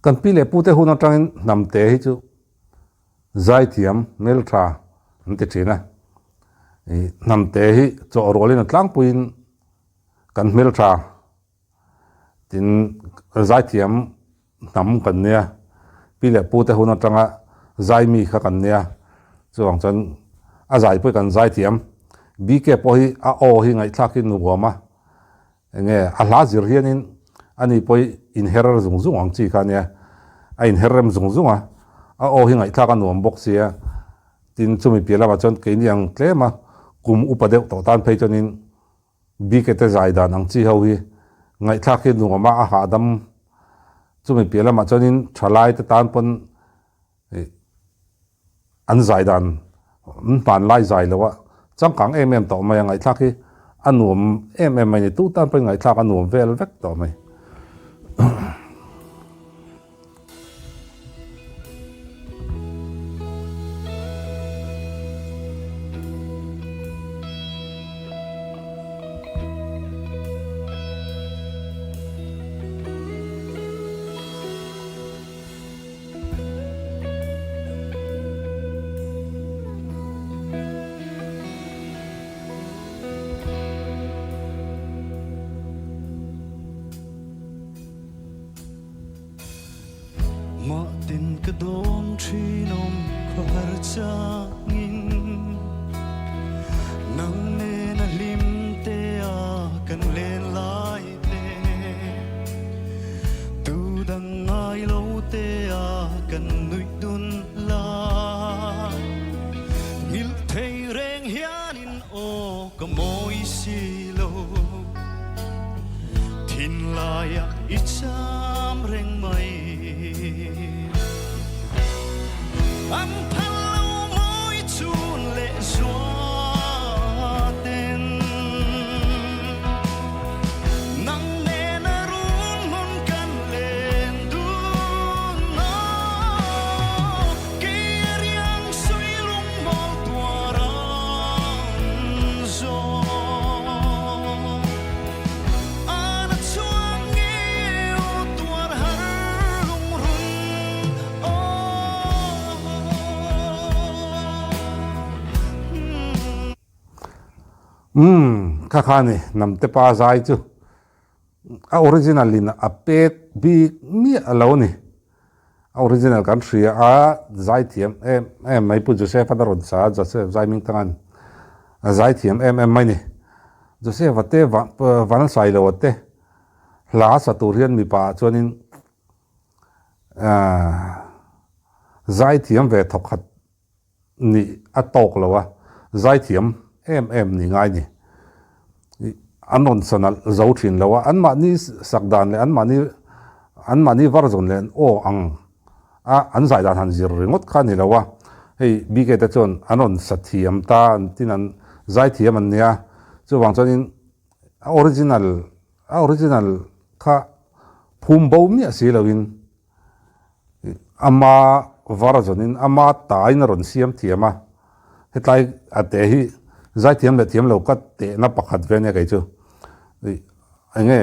kan pi le pu te hun atang nam te hi chu zai thiam mel tha ante thina nam te hi cho rolin atlang puin kan mel tha tin zai thiam nam kan nia pi le pu te hun atanga zai mi kha kan nia chuang chan a zai pui kan zai thiam bi ke po hi a o hi ngai thlakin nu boma nge a hla zir hianin ani poi inherer zung zung ang chi kha nia a inherem zung zunga a o hi ngai thlaka nuam bok sia tin chumi pela ma chon ke ni ang tlema kum upadeu to tan phei chonin bi ke te zai dan ang chi ho hi ngai thlakin nu ma a ha dam chumi pela ma chonin thalai te tan pon an zai dan pan lai zai lawa changkang em to mai ngai thlaki anuam em mai ni tu tan pe ngai thlak anuam vel vek to mai tin ka dong thi nom khar changin nang ne na lim te a kan len lai te tu dang ngai lo te a kan nui dun la mil thei reng hianin o ka moi si lo thin lai a icham reng mai am palo moi chun le zwa ten nang ne na rum mon kan len du na ke riang sui lung mo tuarang zo ana chuang nge o tuar har lung run kha ni nam te pa zai chu a original in a pet bi mi alo ni a original kan thria a zai thiam em mai pu joseph adaron sa joseph zai ming tangan a zai thiam em mai ni joseph ate van sai lo ate hla saturian mi pa chuanin zai thiam ve thok khat ni a tok lowa zai thiam em ni ngai ni anon sanal zautin lawa anma ni sakdan le anma ni varzon len o ang an zai dan han zir ringot kha ni lawa hei bike ta chon anon sathiam ta tinan zai thiam an nia chu wang chonin original kha phum bo mi asi lawin ama varzonin ama ta in ron siam thiama hetlai ate hi zai thiam le thiam lo kat te na pakhat ve ne kai chu nge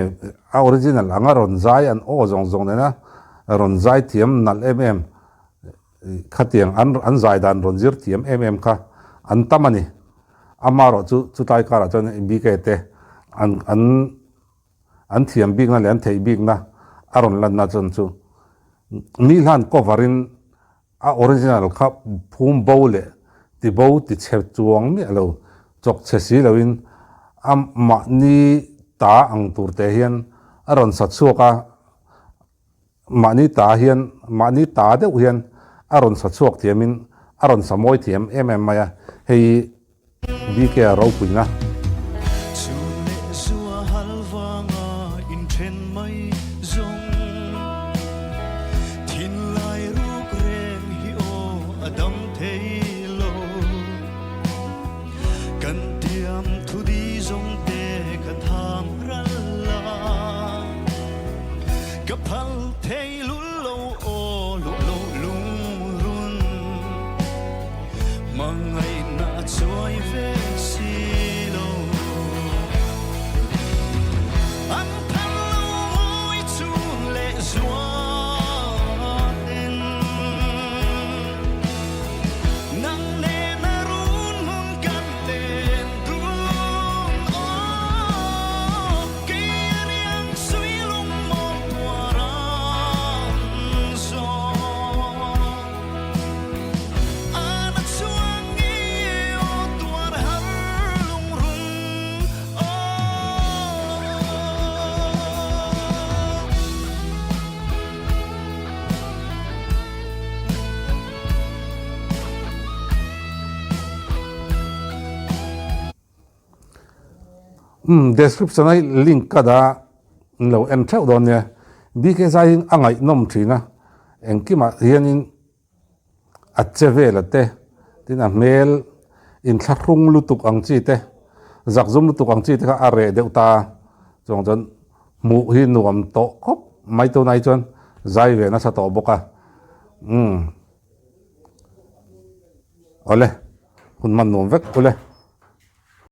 a original anga ron zai an o zong ne na ron zai thiam nal khatiang an zai dan ron zir thiam kha an tamani amaro chu tai kara chon bi ke te an thiam big na le an thei big na aron lan na chon chu mi han coverin a original kha phum bole ti bo ti chep chuang mi alo chok chesi lawin ma ni ta ang turte hian aron satsuka ma ni ta de hian aron satsuak thiamin aron samoi thiam maya hei bike ro puina chune zua halwanga in then mai zong thin lai ruk reng hi o adam thei lo kan tiam thu di zong te ka tham ral la ka phal thei lu lo o lo lung run mangai na choi ve si lo am palo moi chun le zwa description ai link ka da lo en theu don ne bk zai angai nom thina engkima hianin achevela te tina mail in tharung lutuk ang chi te zakzum lutuk ang chi te ka are deuta chong jon mu hi nuam to khop mai to nai chon zai ve na sa to boka ole hun man nom vek ole